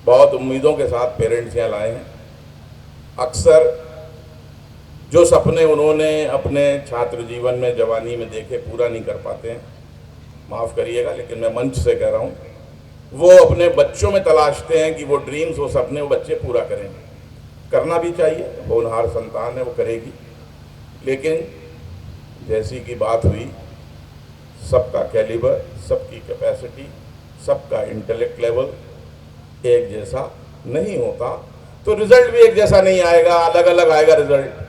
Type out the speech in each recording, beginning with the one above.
बहुत उम्मीदों के साथ पेरेंट्स यहाँ लाए हैं। अक्सर जो सपने उन्होंने अपने छात्र जीवन में, जवानी में देखे, पूरा नहीं कर पाते हैं। माफ़ करिएगा लेकिन मैं मंच से कह रहा हूँ, वो अपने बच्चों में तलाशते हैं कि वो ड्रीम्स, वो सपने वो बच्चे पूरा करेंगे। करना भी चाहिए, होनहार संतान है, वो करेगी। लेकिन जैसी कि बात हुई, सबका कैलिबर, सबकी कैपेसिटी, सबका इंटेलेक्ट लेवल एक जैसा नहीं होता, तो रिजल्ट भी एक जैसा नहीं आएगा, अलग अलग आएगा रिजल्ट।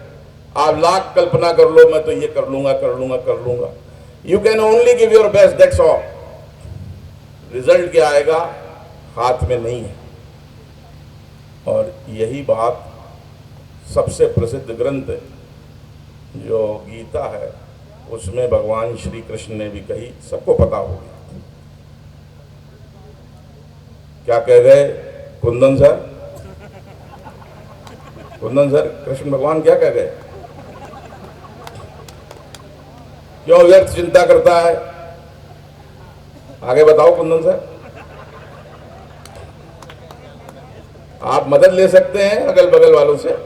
आप लाख कल्पना कर लो, मैं तो ये कर लूँगा, कर लूँगा, कर लूँगा। You can only give your best, that's all. Result क्या आएगा हाथ में नहीं है। और यही बात सबसे प्रसिद्ध ग्रंथ जो गीता है उसमें भगवान श्री कृष्ण ने भी कही, सबको पता होगी। क्या कह गए कुंदन सर? कुंदन सर, कृष्ण भगवान क्या कह गए? क्यों व्यर्थ चिंता करता है? आगे बताओ कुंदन सर। आप मदद ले सकते हैं अगल बगल वालों से।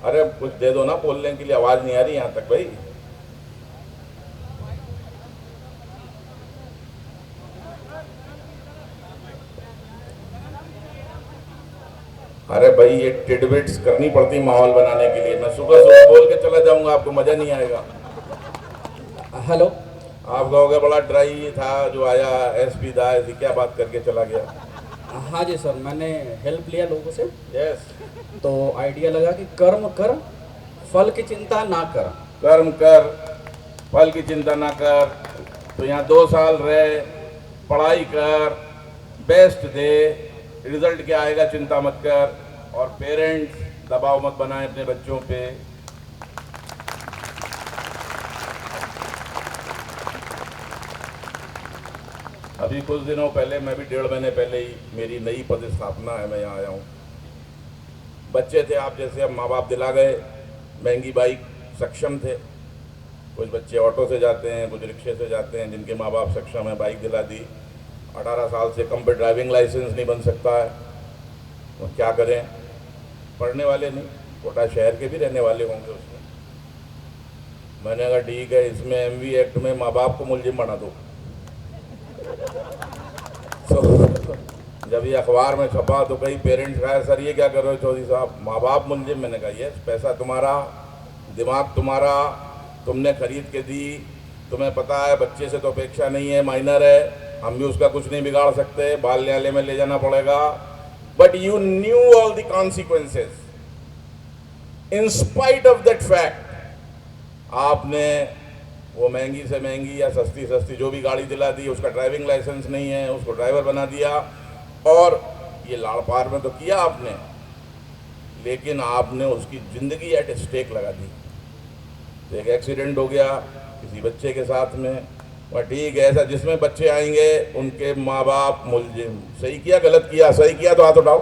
अरे कुछ दे दो ना बोलने के लिए, आवाज नहीं आ रही यहां तक भाई। अरे भाई ये टिडबिट्स करनी पड़ती माहौल बनाने के लिए। मैं सुबह सुबह बोल के चला जाऊंगा, आपको मजा नहीं आएगा। हेलो। आप कहोगे बड़ा ड्राई था जो आया, एसपी था, ऐसी क्या बात करके चला गया। हाँ जी सर, मैंने हेल्प लिया लोगों से, यस। तो आइडिया लगा कि कर्म कर, फल की चिंता ना कर। कर्म कर, फल की चिंता ना कर। तो यहाँ 2 साल रहे, पढ़ाई कर, बेस्ट दे, रिजल्ट क्या आएगा चिंता मत कर। और पेरेंट्स दबाव मत बनाएं अपने बच्चों पे। अभी कुछ दिनों पहले, मैं भी 1.5 महीने पहले ही, मेरी नई पदस्थापना है, मैं यहाँ आया हूँ। बच्चे थे आप जैसे, अब माँ बाप दिला गए महंगी बाइक, सक्षम थे। कुछ बच्चे ऑटो से जाते हैं, कुछ रिक्शे से जाते हैं, जिनके माँ बाप सक्षम है, बाइक दिला दी। 18 साल से कम पे ड्राइविंग लाइसेंस नहीं बन सकता है, तो क्या करें? पढ़ने वाले नहीं, कोटा शहर के भी रहने वाले होंगे उसमें। मैंने कहा ठीक है, इसमें एमवी एक्ट में माँ बाप को मुलजिम बना दो। तो जब ये अखबार में छपा तो कई पेरेंट्स कहा सर ये क्या कर रहे हो चौधरी साहब, माँ बाप मुलजिम? मैंने कहा यस, पैसा तुम्हारा, दिमाग तुम्हारा, तुमने खरीद के दी, तुम्हें पता है बच्चे से तो अपेक्षा नहीं है, माइनर है, हम भी उसका कुछ नहीं बिगाड़ सकते, बाल न्यायालय में ले जाना पड़ेगा। But you knew all the consequences. In spite of that fact आपने वो महंगी से महंगी या सस्ती सस्ती जो भी गाड़ी दिला दी, उसका ड्राइविंग लाइसेंस नहीं है, उसको ड्राइवर बना दिया। और ये लाड़ पार में तो किया आपने, लेकिन आपने उसकी ज़िंदगी एट स्टेक लगा दी। तो एक एक्सीडेंट हो गया किसी बच्चे के साथ में, वह ठीक है, ऐसा जिसमें बच्चे आएंगे उनके माँ बाप मुलजिम। सही किया, गलत किया? सही किया तो हाथ उठाओ।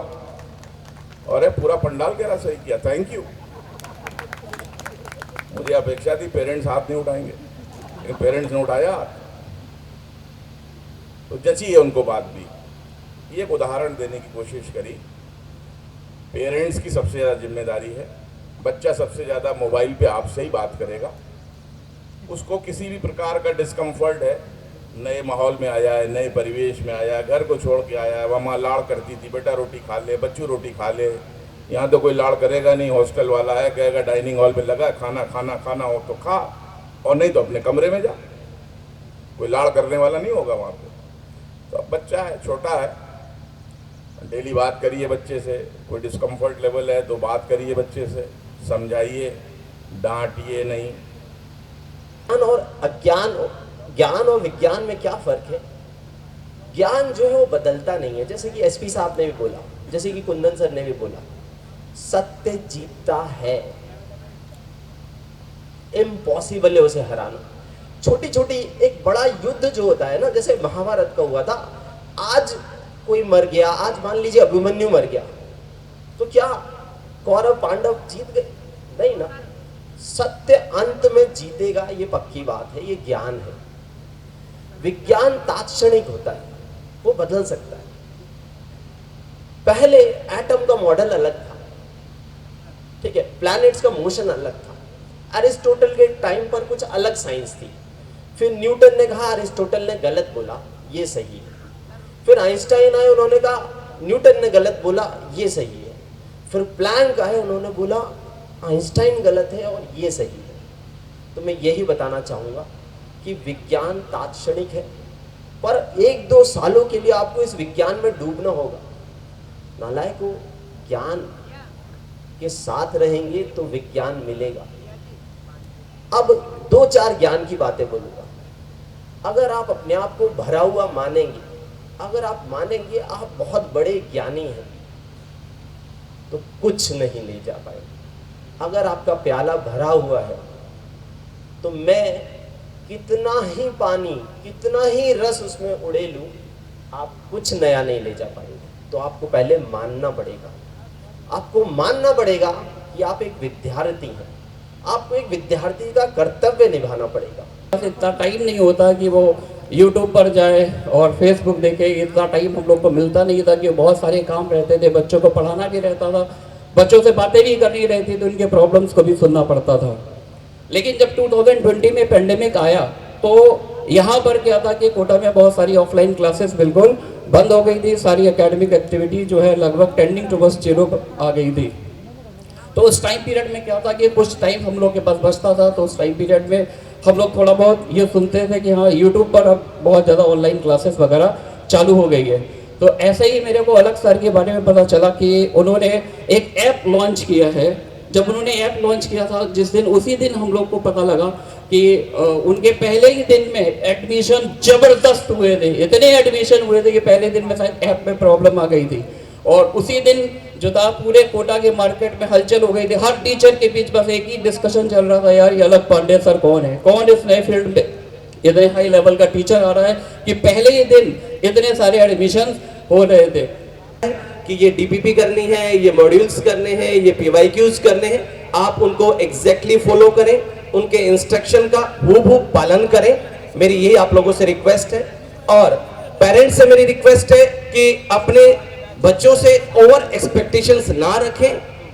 अरे पूरा पंडाल कह रहा सही किया, थैंक यू। मुझे अपेक्षा थी पेरेंट्स हाथ नहीं उठाएंगे, लेकिन पेरेंट्स ने उठाया, तो जची है उनको बात भी। ये एक उदाहरण देने की कोशिश करी। पेरेंट्स की सबसे ज़्यादा जिम्मेदारी है। बच्चा सबसे ज़्यादा मोबाइल पे आपसे ही बात करेगा। उसको किसी भी प्रकार का डिस्कम्फर्ट है, नए माहौल में आया है, नए परिवेश में आया है, घर को छोड़ के आया है, वहाँ माँ लाड़ करती थी, बेटा रोटी खा ले, बच्चू रोटी खा ले। यहाँ तो कोई लाड़ करेगा नहीं, हॉस्टल वाला है, कहेगा डाइनिंग हॉल पे लगा खाना, खाना खाना हो तो खा, और नहीं तो अपने कमरे में जा। कोई लाड़ करने वाला नहीं होगा वहाँ पे। तो अब बच्चा है, छोटा है, डेली बात करिए बच्चे से। कोई डिस्कम्फर्ट लेवल है तो बात करिए बच्चे से, समझाइए, डांटिए नहीं। ज्ञान और अज्ञान, ज्ञान और विज्ञान में क्या फर्क है? ज्ञान जो है वो बदलता नहीं है, जैसे कि एसपी साहब ने भी बोला, जैसे कि कुंदन सर ने भी बोला, सत्य जीतता है। इम्पॉसिबल है उसे हराना। छोटी छोटी एक बड़ा युद्ध जो होता है ना, जैसे महाभारत का हुआ था, आज कोई मर गया, आज मान लीजिए अभिमन्यु मर गया, तो क्या कौरव पांडव जीत गए? नहीं ना। सत्य अंत में जीतेगा, ये पक्की बात है, ये ज्ञान है। विज्ञान तात्क्षणिक होता है, वो बदल सकता है। पहले एटम का मॉडल अलग था, ठीक है, प्लैनेट्स का मोशन अलग था, अरिस्टोटल के टाइम पर कुछ अलग साइंस थी। फिर न्यूटन ने कहा अरिस्टोटल ने गलत बोला, ये सही है। फिर आइंस्टाइन आए, उन्होंने कहा न्यूटन ने गलत बोला, ये सही है। फिर प्लैंक आए, उन्होंने बोला आइंस्टाइन गलत है और ये सही है। तो मैं यही बताना चाहूँगा कि विज्ञान तात्क्षणिक है, पर 1-2 सालों के लिए आपको इस विज्ञान में डूबना होगा। नालायकों, ज्ञान के साथ रहेंगे तो विज्ञान मिलेगा। अब 2-4 ज्ञान की बातें बोलूँगा। अगर आप अपने आप को भरा हुआ मानेंगे, अगर आप मानेंगे आप बहुत बड़े ज्ञानी हैं, तो कुछ नहीं ले जा पाएंगे। अगर आपका प्याला भरा हुआ है, तो मैं कितना ही पानी, कितना ही रस उसमें उड़े लूं, आप कुछ नया नहीं ले जा पाएंगे। तो आपको पहले मानना पड़ेगा, आपको मानना पड़ेगा कि आप एक विद्यार्थी हैं। आपको एक विद्यार्थी का कर्तव्य निभाना पड़ेगा। इतना टाइम नहीं होता कि वो यूट्यूब पर जाए और फेसबुक देखे, इतना टाइम हम लोग को मिलता नहीं था कि बहुत सारे काम रहते थे, बच्चों को पढ़ाना भी रहता था, बच्चों से बातें भी करनी रहती थी, उनके प्रॉब्लम्स को भी सुनना पड़ता था। लेकिन जब 2020 में पेंडेमिक आया तो यहाँ पर क्या था कि कोटा में बहुत सारी ऑफलाइन क्लासेस बिल्कुल बंद हो गई थी, सारी एकेडमिक एक्टिविटी जो है लगभग टेंडिंग टू बस 0 आ गई थी। तो उस टाइम पीरियड में क्या था कि कुछ टाइम हम लोग के पास बचता था, तो उस टाइम पीरियड में हम लोग थोड़ा बहुत ये सुनते थे कि हाँ यूट्यूब पर अब बहुत ज़्यादा ऑनलाइन क्लासेस वगैरह चालू हो गई है। तो ऐसे ही मेरे को अलग सर के बारे में पता चला कि उन्होंने एक ऐप लॉन्च किया है। जब उन्होंने ऐप लॉन्च किया था जिस दिन, उसी दिन हम लोग को पता लगा कि उनके पहले ही दिन में एडमिशन जबरदस्त हुए थे, इतने एडमिशन हुए थे कि पहले दिन में शायद ऐप में प्रॉब्लम आ गई थी। और उसी दिन जो था पूरे कोटा के मार्केट में हलचल हो गई थी। हर टीचर के बीच बस एक ही डिस्कशन चल रहा था, यार ये अलग पांडे सर कौन है, कौन इस नए फील्ड में इतने हाई लेवल का टीचर आ रहा है कि पहले ही दिन इतने सारे एडमिशन हो रहे थे कि ये डीपीपी करनी है, ये मॉड्यूल्स करने हैं, ये पीवाईक्यूज करने हैं। आप उनको एग्जैक्टली फॉलो करें, उनके इंस्ट्रक्शन का हूबहू पालन करें। मेरी यही आप लोगों से रिक्वेस्ट है। और पेरेंट्स से मेरी रिक्वेस्ट है कि अपने बच्चों से ओवर एक्सपेक्टेशंस ना रखें।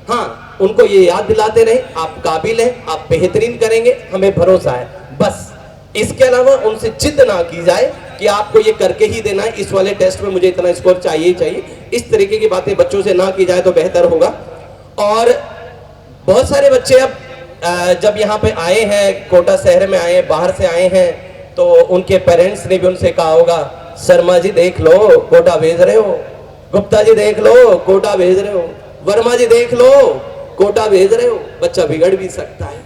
हाँ, उनको ये याद दिलाते रहें आप काबिल हैं, आप बेहतरीन करेंगे, हमें भरोसा है, बस। इसके अलावा उनसे जिद ना की जाए कि आपको ये करके ही देना है, इस वाले टेस्ट में मुझे इतना स्कोर चाहिए ही चाहिए। इस तरीके की बातें बच्चों से ना की जाए तो बेहतर होगा। और बहुत सारे बच्चे अब जब यहाँ पे आए हैं, कोटा शहर में आए हैं, बाहर से आए हैं, तो उनके पेरेंट्स ने भी उनसे कहा होगा, शर्मा जी देख लो कोटा भेज रहे हो, गुप्ता जी देख लो कोटा भेज रहे हो, वर्मा जी देख लो कोटा भेज रहे हो। बच्चा बिगड़ भी सकता है।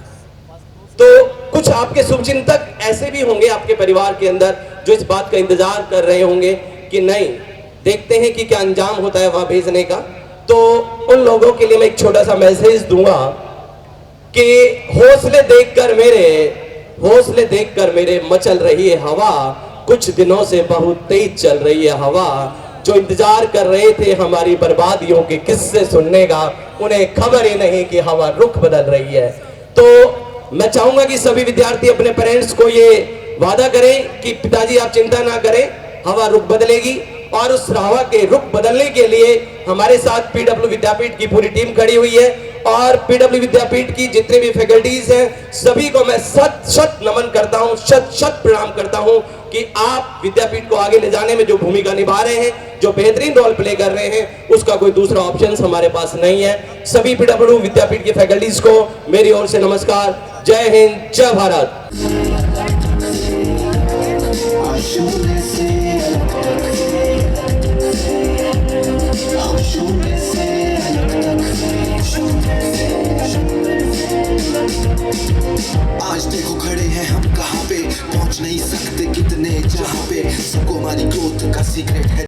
तो कुछ आपके शुभचिंतक ऐसे भी होंगे आपके परिवार के अंदर जो इस बात का इंतजार कर रहे होंगे कि नहीं, देखते हैं कि क्या अंजाम होता है वहां भेजने का। तो उन लोगों के लिए मैं एक छोटा सा मैसेज दूंगा कि हौसले देखकर मेरे मचल रही है हवा, कुछ दिनों से बहुत तेज चल रही है हवा। जो इंतजार कर रहे थे हमारी बर्बादियों के किस्से सुनने का, उन्हें खबर ही नहीं कि हवा रुख बदल रही है। तो मैं चाहूंगा कि सभी विद्यार्थी अपने पेरेंट्स को ये वादा करें कि पिताजी आप चिंता ना करें, हवा रुख बदलेगी। और उस हवा के रुख बदलने के लिए हमारे साथ पीडब्ल्यू विद्यापीठ की पूरी टीम खड़ी हुई है। और पीडब्ल्यू विद्यापीठ की जितने भी फैकल्टीज हैं, सभी को मैं शत नमन करता हूं, शत प्रणाम करता हूं कि आप विद्यापीठ को आगे ले जाने में जो भूमिका निभा रहे हैं, जो बेहतरीन रोल प्ले कर रहे हैं, उसका कोई दूसरा ऑप्शन हमारे पास नहीं है। सभी पीडब्ल्यू विद्यापीठ की फैकल्टीज को मेरी ओर से नमस्कार। जय हिंद, जय भारत। आज देखो खड़े हैं हम कहाँ पे, पहुँच नहीं सकते कितने जहाँ पे। सबको हमारी ग्रोथ का सीक्रेट है।